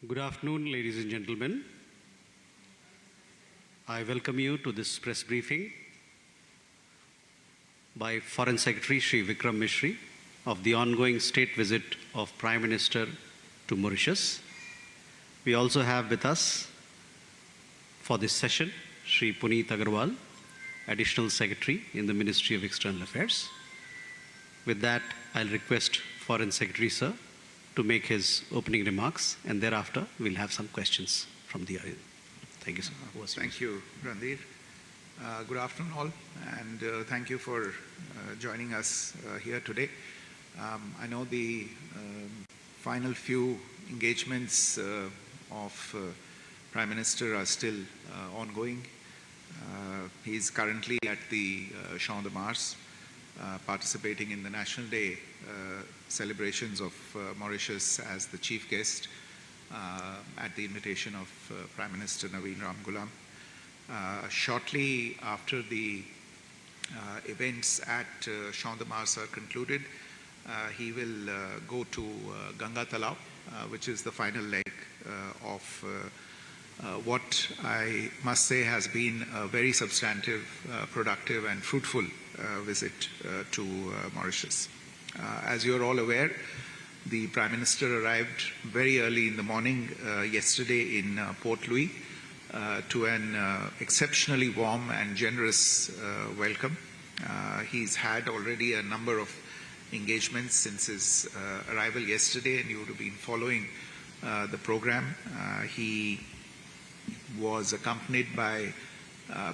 Good afternoon, ladies and gentlemen. I welcome you to this press briefing by Foreign Secretary Shri Vikram Mishri of the ongoing state visit of Prime Minister to Mauritius. We also have with us for this session Shri Puneet Agarwal, Additional Secretary in the Ministry of External Affairs. With that, I'll request Foreign Secretary Sir to make his opening remarks, and thereafter we'll have some questions from the audience. Thank you, sir. Thank you, Randir. Good afternoon, all, and thank you for joining us here today. I know the final few engagements of Prime Minister are still ongoing. He's currently at the Champ de Mars, participating in the National Day celebrations of Mauritius as the chief guest at the invitation of Prime Minister Naveen Ramgoolam. Shortly after the events at Champ de Mars are concluded, he will go to Ganga Talab, which is the final leg of what I must say has been a very substantive, productive and fruitful visit to Mauritius. As you are all aware, the Prime Minister arrived very early in the morning yesterday in Port Louis to an exceptionally warm and generous welcome. He's had already a number of engagements since his arrival yesterday, and you would have been following the program. He was accompanied by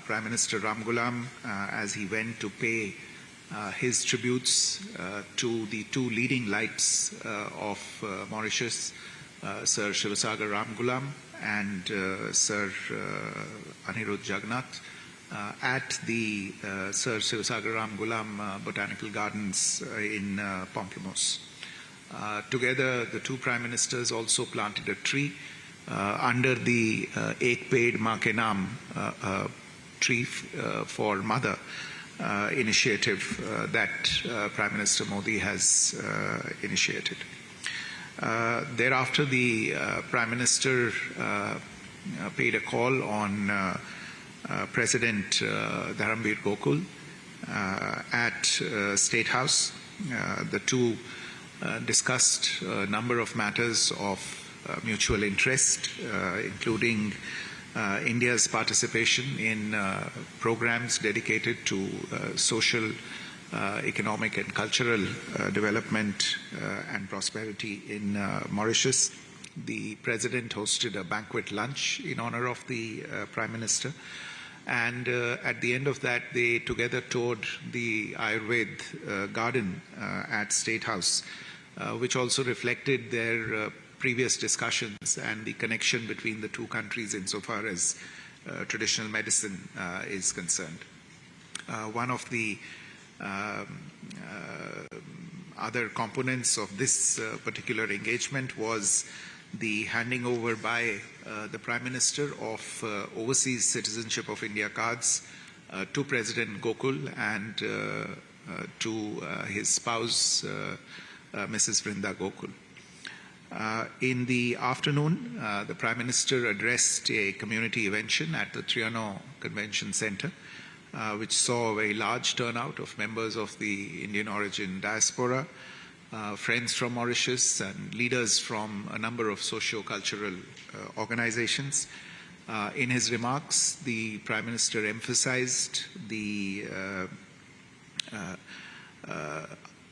Prime Minister Ramgoolam as he went to pay his tributes to the two leading lights of Mauritius, Sir Shivasagar Ramgoolam and Sir Anirudh Jagannath, at the Sir Shivasagar Ramgoolam Botanical Gardens in Pamplemousse. Together, the two Prime Ministers also planted a tree under the Ek Ped Maa Ke Naam tree for Mother initiative that Prime Minister Modi has initiated. Thereafter, the Prime Minister paid a call on President Dharamveer Gokul at State House. The two discussed a number of matters of mutual interest, including India's participation in programs dedicated to social, economic and cultural development and prosperity in Mauritius. The President hosted a banquet lunch in honor of the Prime Minister, and at the end of that they together toured the Ayurved garden at State House, which also reflected their previous discussions and the connection between the two countries insofar as traditional medicine is concerned. One of the other components of this particular engagement was the handing over by the Prime Minister of Overseas Citizenship of India cards to President Gokul and to his spouse, Mrs. Vrinda Gokul. In the afternoon, the Prime Minister addressed a community evention at the Trianon Convention Center, which saw a very large turnout of members of the Indian origin diaspora, friends from Mauritius and leaders from a number of socio-cultural organizations. In his remarks, the Prime Minister emphasized the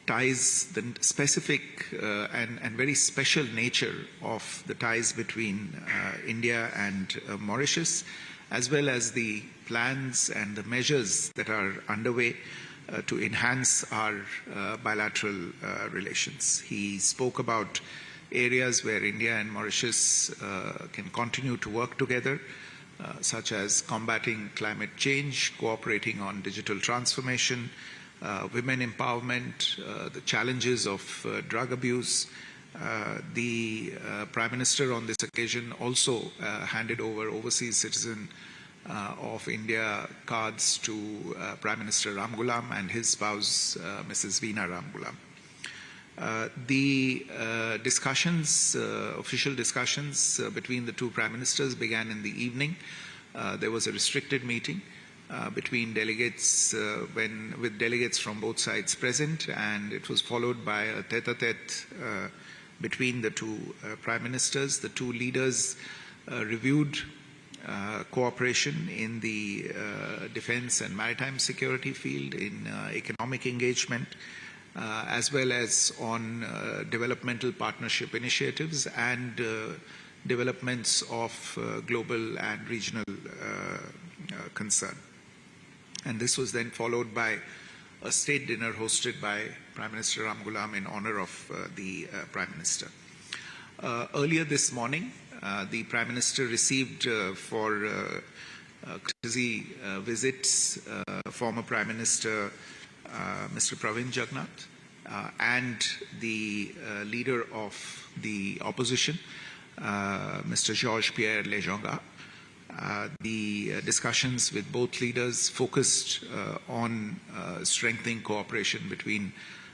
ties, the specific and very special nature of the ties between India and Mauritius, as well as the plans and the measures that are underway to enhance our bilateral relations. He spoke about areas where India and Mauritius can continue to work together, such as combating climate change, cooperating on digital transformation, women empowerment, the challenges of drug abuse. The Prime Minister on this occasion also handed over overseas citizen of India cards to Prime Minister Ramgoolam and his spouse, Mrs. Veena Ramgoolam. The discussions, official discussions between the two prime ministers began in the evening. There was a restricted meeting between delegates, with delegates from both sides present, and it was followed by a tete-a-tete between the two prime ministers. The two leaders reviewed cooperation in the defense and maritime security field, in economic engagement, as well as on developmental partnership initiatives and developments of global and regional concern. And this was then followed by a state dinner hosted by Prime Minister Ram Ghulam in honor of the Prime Minister. Earlier this morning, the Prime Minister received for courtesy visits former Prime Minister Mr. Pravin Jagannath and the leader of the opposition, Mr. Georges Pierre Lejonga. The discussions with both leaders focused on strengthening cooperation between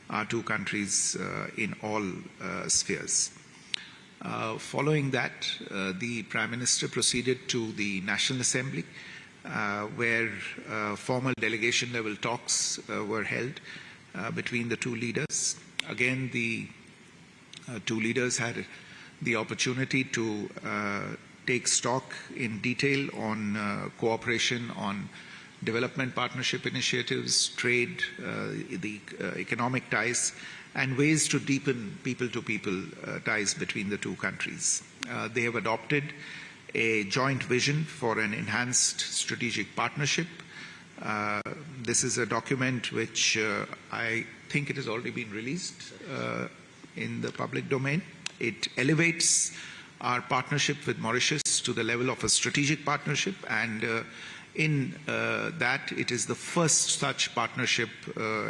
our two countries in all spheres. Following that, the Prime Minister proceeded to the National Assembly, where formal delegation level talks were held between the two leaders. Again, the two leaders had the opportunity to take stock in detail on cooperation on development partnership initiatives, trade, the economic ties, and ways to deepen people-to-people ties between the two countries. They have adopted a joint vision for an enhanced strategic partnership. This is a document which I think it has already been released in the public domain. It elevates our partnership with Mauritius to the level of a strategic partnership, and in that it is the first such partnership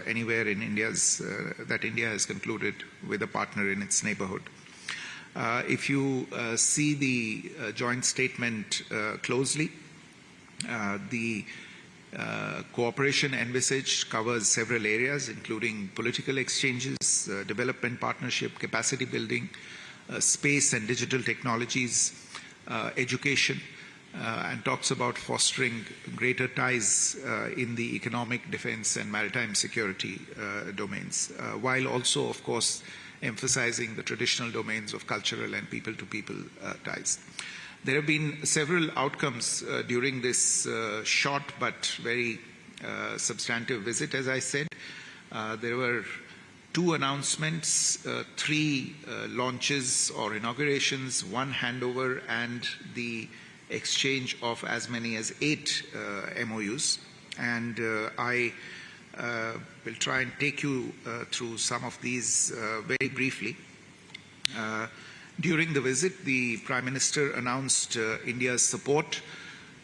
anywhere in India's that India has concluded with a partner in its neighborhood. If you see the joint statement closely, the cooperation envisaged covers several areas, including political exchanges, development partnership, capacity building, space and digital technologies, education, and talks about fostering greater ties in the economic, defense and maritime security domains, while also, of course, emphasizing the traditional domains of cultural and people-to-people ties. There have been several outcomes during this short but very substantive visit, as I said. There were 2 announcements, 3 launches or inaugurations, 1 handover, and the exchange of as many as 8 MOUs. And I will try and take you through some of these very briefly. During the visit, the Prime Minister announced India's support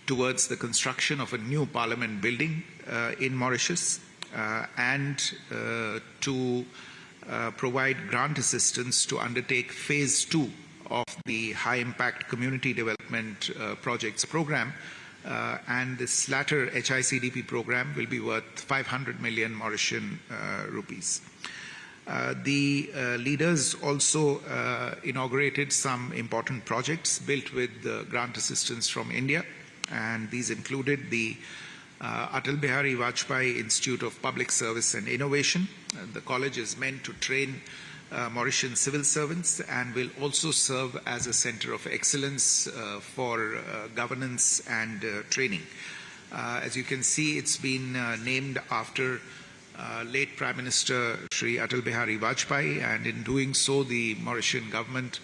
towards the construction of a new parliament building in Mauritius and to provide grant assistance to undertake phase 2 of the high impact community development projects program, and this latter HICDP program will be worth 500 million Mauritian rupees. The leaders also inaugurated some important projects built with grant assistance from India, and these included the Atal Bihari Vajpayee Institute of Public Service and Innovation. The college is meant to train Mauritian civil servants and will also serve as a center of excellence for governance and training. As you can see, it's been named after late Prime Minister Shri Atal Bihari Vajpayee, and in doing so, the Mauritian government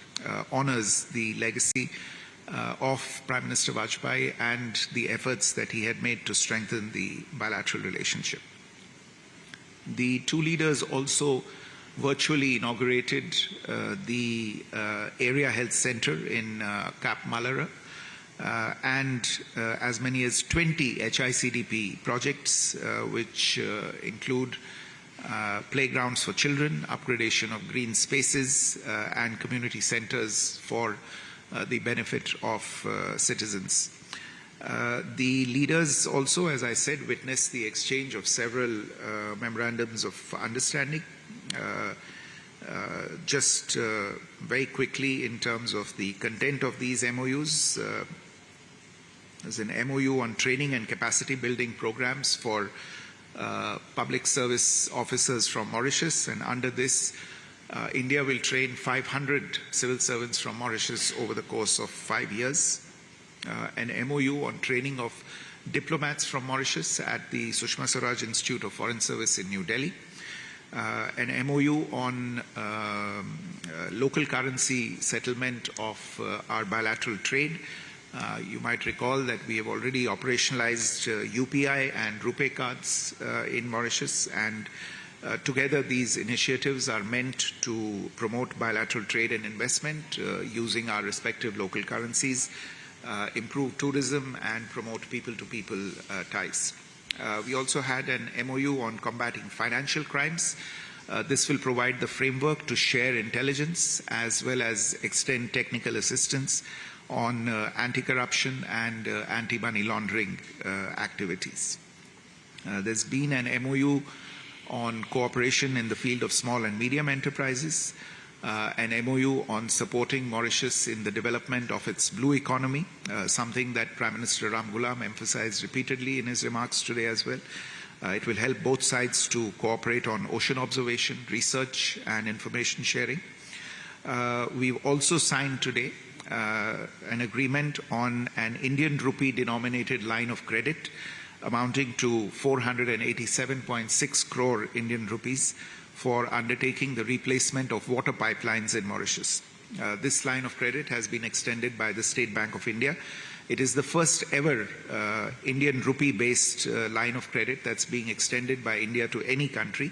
honors the legacy of Prime Minister Vajpayee and the efforts that he had made to strengthen the bilateral relationship. The two leaders also virtually inaugurated the Area Health Center in Cap Malara, and as many as 20 HICDP projects, which include playgrounds for children, upgradation of green spaces, and community centers for the benefit of citizens. The leaders also, as I said, witnessed the exchange of several memorandums of understanding. Just very quickly in terms of the content of these MOUs, there's an MOU on training and capacity building programs for public service officers from Mauritius, and under this India will train 500 civil servants from Mauritius over the course of 5 years. An MOU on training of diplomats from Mauritius at the Sushma Swaraj Institute of Foreign Service in New Delhi. An MOU on local currency settlement of our bilateral trade. You might recall that we have already operationalized UPI and RuPay cards in Mauritius, and together these initiatives are meant to promote bilateral trade and investment using our respective local currencies, improve tourism and promote people-to-people ties. We also had an MOU on combating financial crimes. This will provide the framework to share intelligence as well as extend technical assistance on anti-corruption and anti-money laundering activities. There's been an MOU on cooperation in the field of small and medium enterprises, an MOU on supporting Mauritius in the development of its blue economy, something that Prime Minister Ram Ghulam emphasized repeatedly in his remarks today as well. It will help both sides to cooperate on ocean observation, research and information sharing. We've also signed today an agreement on an Indian rupee denominated line of credit amounting to 487.6 crore Indian rupees for undertaking the replacement of water pipelines in Mauritius. This line of credit has been extended by the State Bank of India. It is the first ever Indian rupee-based line of credit that's being extended by India to any country,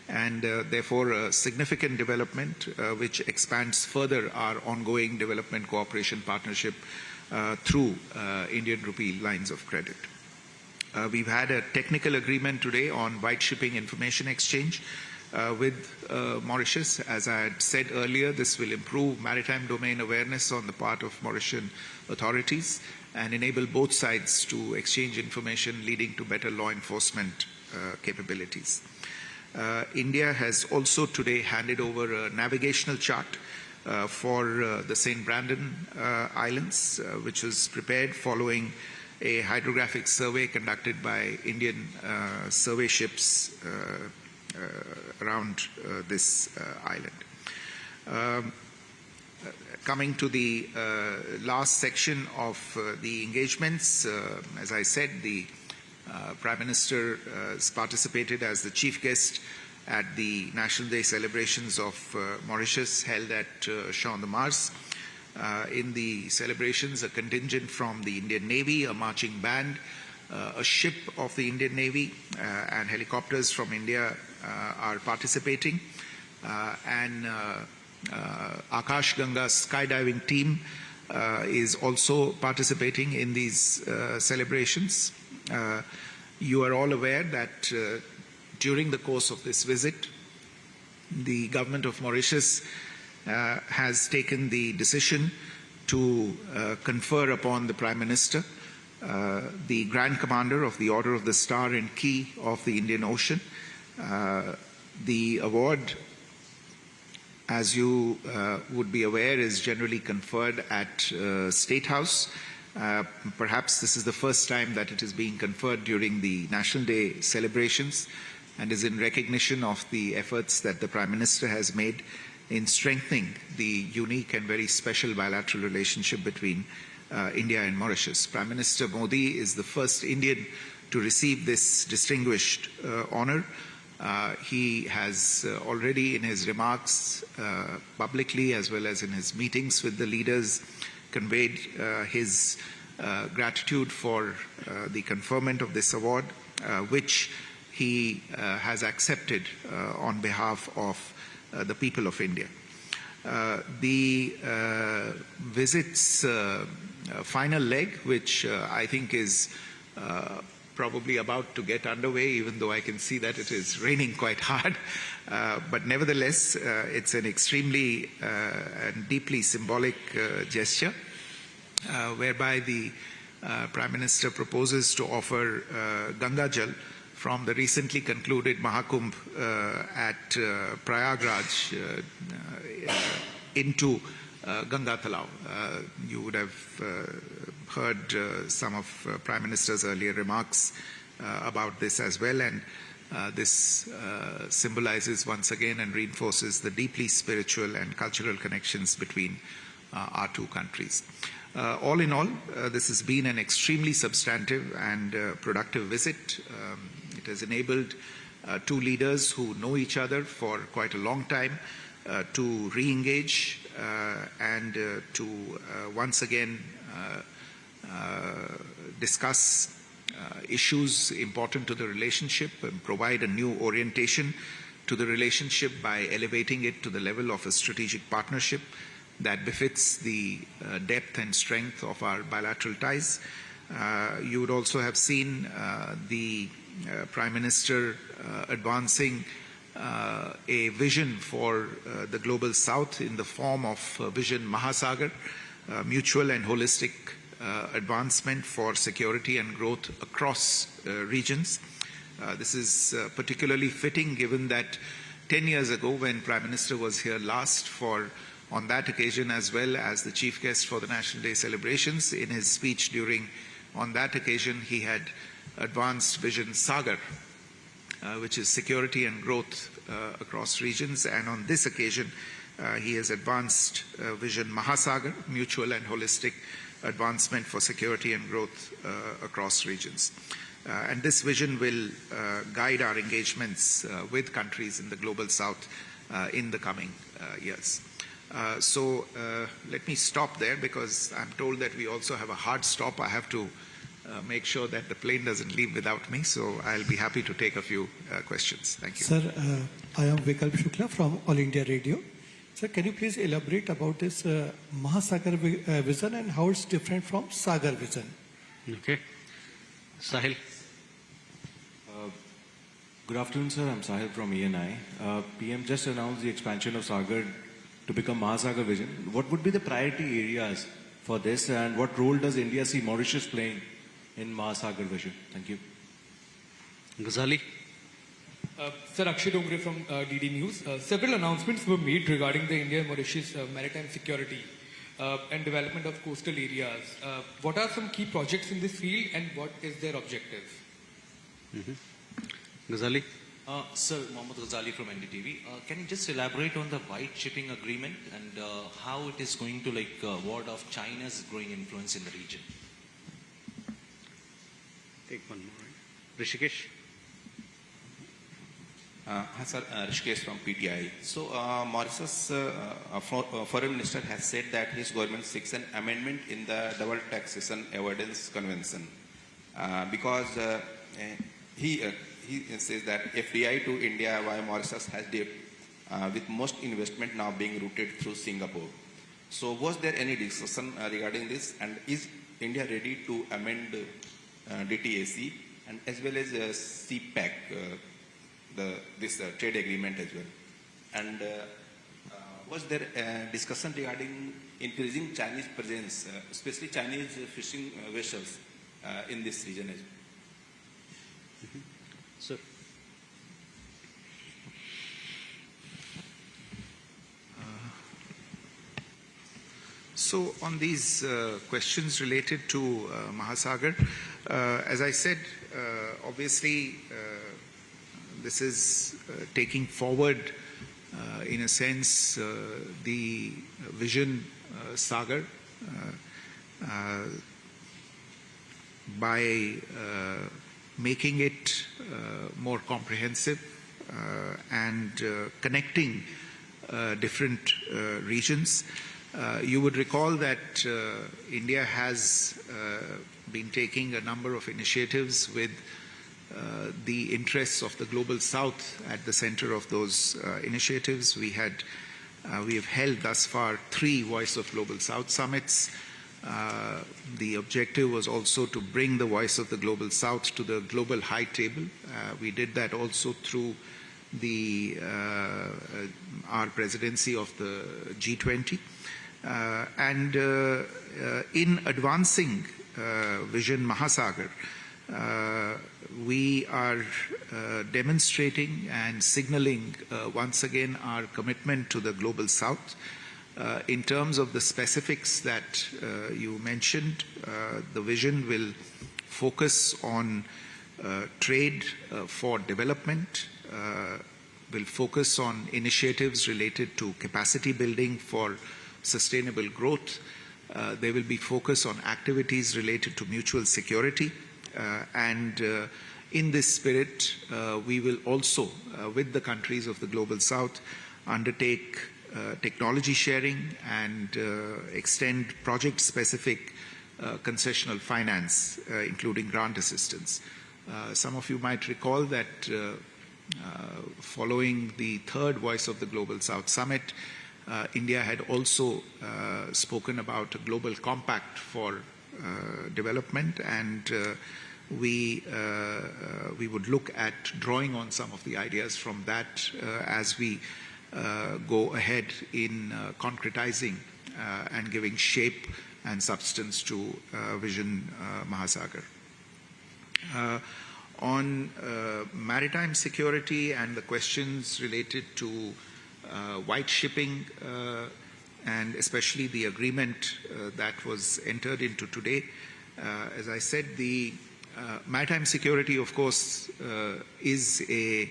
and therefore a significant development which expands further our ongoing development cooperation partnership through Indian rupee lines of credit. We've had a technical agreement today on white shipping information exchange with Mauritius. As I had said earlier, this will improve maritime domain awareness on the part of Mauritian authorities and enable both sides to exchange information, leading to better law enforcement capabilities. India has also today handed over a navigational chart for the St. Brandon Islands, which was prepared following a hydrographic survey conducted by Indian survey ships around this island. Coming to the last section of the engagements, as I said, the Prime Minister has participated as the chief guest at the National Day celebrations of Mauritius held at Champ de Mars. In the celebrations, a contingent from the Indian Navy, a marching band, a ship of the Indian Navy and helicopters from India are participating. And Akash Ganga skydiving team is also participating in these celebrations. You are all aware that during the course of this visit, the government of Mauritius has taken the decision to confer upon the Prime Minister the Grand Commander of the Order of the Star and Key of the Indian Ocean. The award, as you would be aware, is generally conferred at State House. Perhaps this is the first time that it is being conferred during the National Day celebrations, and is in recognition of the efforts that the Prime Minister has made in strengthening the unique and very special bilateral relationship between India and Mauritius. Prime Minister Modi is the first Indian to receive this distinguished honor. He has already in his remarks publicly as well as in his meetings with the leaders conveyed his gratitude for the conferment of this award, which he has accepted on behalf of the people of India. The visit's final leg, which I think is probably about to get underway, even though I can see that it is raining quite hard. But nevertheless, it's an extremely and deeply symbolic gesture, whereby the Prime Minister proposes to offer Ganga Jal from the recently concluded Mahakumbh at Prayagraj into Ganga Talav. You would have heard some of Prime Minister's earlier remarks about this as well, and this symbolizes once again and reinforces the deeply spiritual and cultural connections between our two countries. All in all, this has been an extremely substantive and productive visit. It has enabled two leaders who know each other for quite a long time to re-engage and to once again discuss issues important to the relationship and provide a new orientation to the relationship by elevating it to the level of a strategic partnership that befits the depth and strength of our bilateral ties. You would also have seen the Prime Minister advancing a vision for the Global South in the form of Vision Mahasagar, mutual and holistic advancement for security and growth across regions. This is particularly fitting given that 10 years ago when Prime Minister was here last on that occasion as well as the chief guest for the National Day celebrations, in his speech on that occasion he had advanced Vision Sagar, which is security and growth across regions, and on this occasion he has advanced Vision Mahasagar, mutual and holistic advancement for security and growth across regions. And this vision will guide our engagements with countries in the Global South in the coming years. So let me stop there because I'm told that we also have a hard stop. I have to make sure that the plane doesn't leave without me, so I'll be happy to take a few questions. Thank you. Sir, I am Vikalp Shukla from All India Radio. Sir, can you please elaborate about this Mahasagar vision and how it's different from Sagar vision? Okay. Sahil. Good afternoon, sir. I'm Sahil from ENI. PM just announced the expansion of Sagar to become Mahasagar vision. What would be the priority areas for this, and what role does India see Mauritius playing in Mahasagar vision? Thank you. Ghazali. Sir, Akshay Dongre from DD News. Several announcements were made regarding the India-Mauritius maritime security and development of coastal areas. What are some key projects in this field and what is their objective? Ghazali. Sir, Mohammed Ghazali from NDTV. Can you just elaborate on the white shipping agreement and how it is going to ward off China's growing influence in the region? Take one more. Rishikesh. Hi sir, Rishikesh from PTI. So Mauritius Foreign Minister has said that his government seeks an amendment in the Double Taxation Avoidance Convention because he says that FDI to India via Mauritius has dipped with most investment now being routed through Singapore. So was there any discussion regarding this, and is India ready to amend DTAC and as well as CPAC, this trade agreement as well? And was there a discussion regarding increasing Chinese presence, especially Chinese fishing vessels in this region as well? Sir. So on these questions related to Mahasagar, as I said, obviously this is taking forward in a sense the Vision Sagar by making it more comprehensive and connecting different regions. You would recall that India has been taking a number of initiatives with the interests of the Global South at the center of those initiatives. We have held thus far 3 Voice of Global South summits. The objective was also to bring the voice of the Global South to the global high table. We did that also through our presidency of the G20. And in advancing Vision Mahasagar, we are demonstrating and signaling once again our commitment to the Global South. In terms of the specifics that you mentioned, the vision will focus on trade for development, will focus on initiatives related to capacity building for sustainable growth. There will be focus on activities related to mutual security. And in this spirit, we will also, with the countries of the Global South, undertake technology sharing and extend project-specific concessional finance, including grant assistance. Some of you might recall that following the third Voice of the Global South Summit, India had also spoken about a global compact for development, and we would look at drawing on some of the ideas from that as we go ahead in concretizing and giving shape and substance to Vision Mahasagar. On maritime security and the questions related to white shipping and especially the agreement that was entered into today, as I said, the maritime security, of course, is a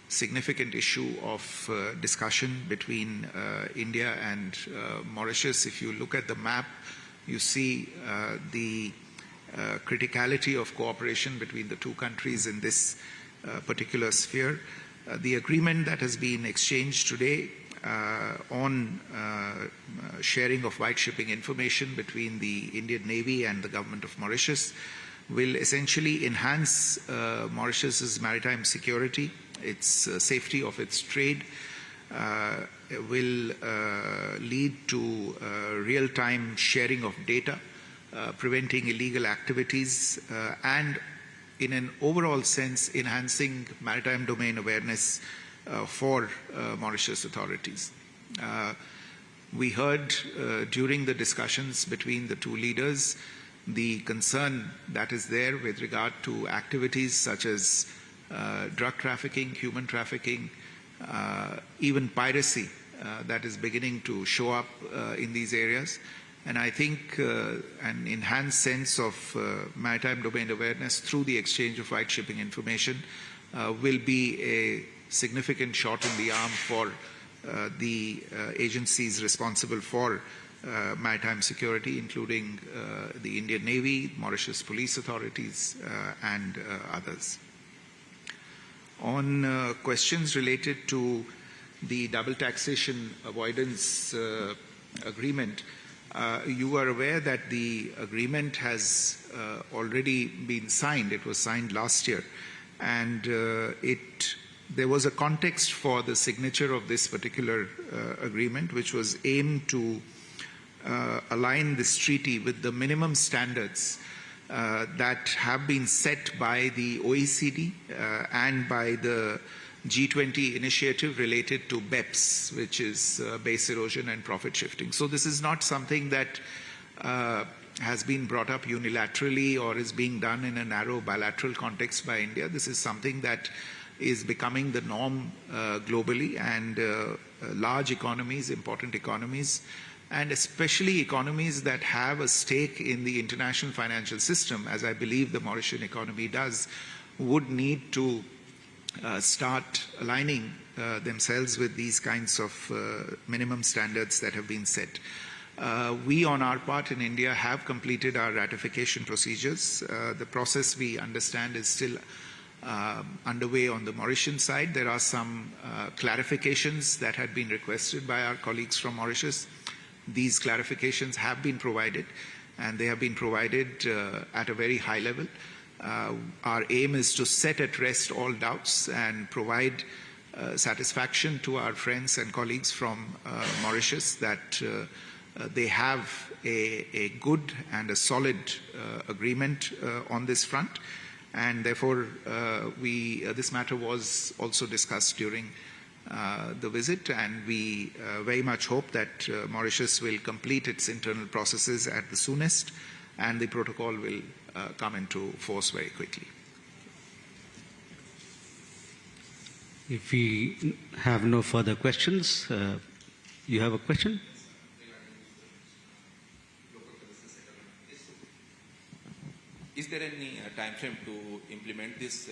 significant issue of discussion between India and Mauritius. If you look at the map, you see the criticality of cooperation between the two countries in this particular sphere. The agreement that has been exchanged today on sharing of white shipping information between the Indian Navy and the government of Mauritius will essentially enhance Mauritius's maritime security, its safety of its trade, will lead to real-time sharing of data, preventing illegal activities, and in an overall sense, enhancing maritime domain awareness for Mauritius authorities. We heard during the discussions between the two leaders the concern that is there with regard to activities such as drug trafficking, human trafficking, even piracy that is beginning to show up in these areas. And I think an enhanced sense of maritime domain awareness through the exchange of white shipping information will be a significant shot in the arm for the agencies responsible for maritime security, including the Indian Navy, Mauritius police authorities, and others. On questions related to the double taxation avoidance agreement, you are aware that the agreement has already been signed. It was signed last year, and there was a context for the signature of this particular agreement, which was aimed to align this treaty with the minimum standards that have been set by the OECD and by the G20 initiative related to BEPS, which is base erosion and profit shifting. So this is not something that has been brought up unilaterally or is being done in a narrow bilateral context by India. This is something that is becoming the norm globally, and large economies, important economies, and especially economies that have a stake in the international financial system, as I believe the Mauritian economy does, would need to start aligning themselves with these kinds of minimum standards that have been set. We, on our part in India, have completed our ratification procedures. The process, we understand, is still underway on the Mauritian side. There are some clarifications that had been requested by our colleagues from Mauritius. These clarifications have been provided, and they have been provided at a very high level. Our aim is to set at rest all doubts and provide satisfaction to our friends and colleagues from Mauritius that they have a good and a solid agreement on this front. And therefore, this matter was also discussed during the visit, and we very much hope that Mauritius will complete its internal processes at the soonest, and the protocol will come into force very quickly. If we have no further questions, you have a question? Is there any time frame to implement this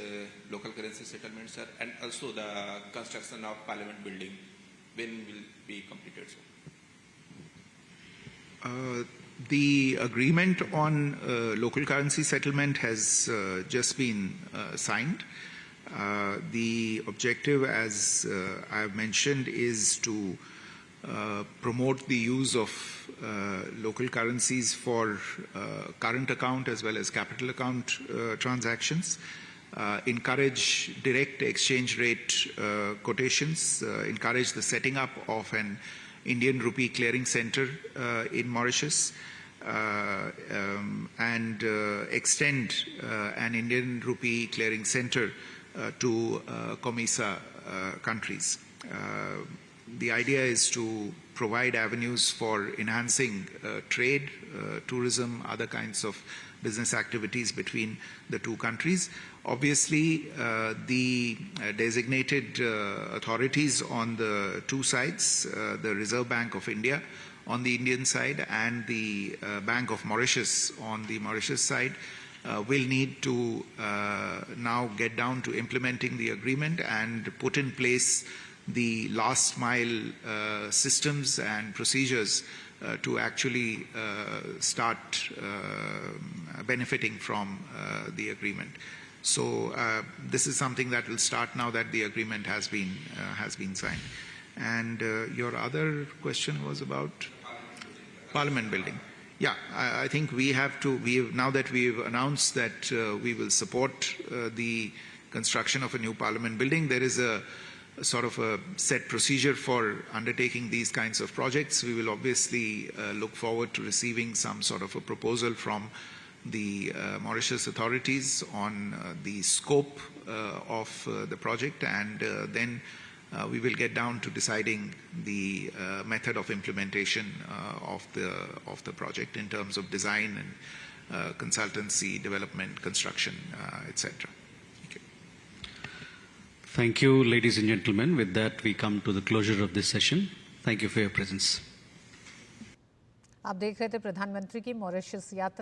local currency settlement, sir? And also the construction of Parliament building, when will be completed, sir? The agreement on local currency settlement has just been signed. The objective, as I have mentioned, is to promote the use of local currencies for current account as well as capital account transactions, encourage direct exchange rate quotations, encourage the setting up of an Indian rupee clearing center in Mauritius, and extend an Indian rupee clearing center to COMESA countries. The idea is to provide avenues for enhancing trade, tourism, other kinds of business activities between the two countries. Obviously, the designated authorities on the two sides, the Reserve Bank of India on the Indian side and the Bank of Mauritius on the Mauritius side, will need to now get down to implementing the agreement and put in place the last mile systems and procedures to actually start benefiting from the agreement. So this is something that will start now that the agreement has been signed. And your other question was about Parliament building. Yeah, I think we have to. Now that we've announced that we will support the construction of a new Parliament building, there is a sort of a set procedure for undertaking these kinds of projects. We will obviously look forward to receiving some sort of a proposal from the Mauritius authorities on the scope of the project, and then we will get down to deciding the method of implementation of the project in terms of design and consultancy, development, construction, etc. Thank you, ladies and gentlemen. With that, we come to the closure of this session. Thank you for your presence. आप देख रहे थे प्रधानमंत्री की Mauritius यात्रा।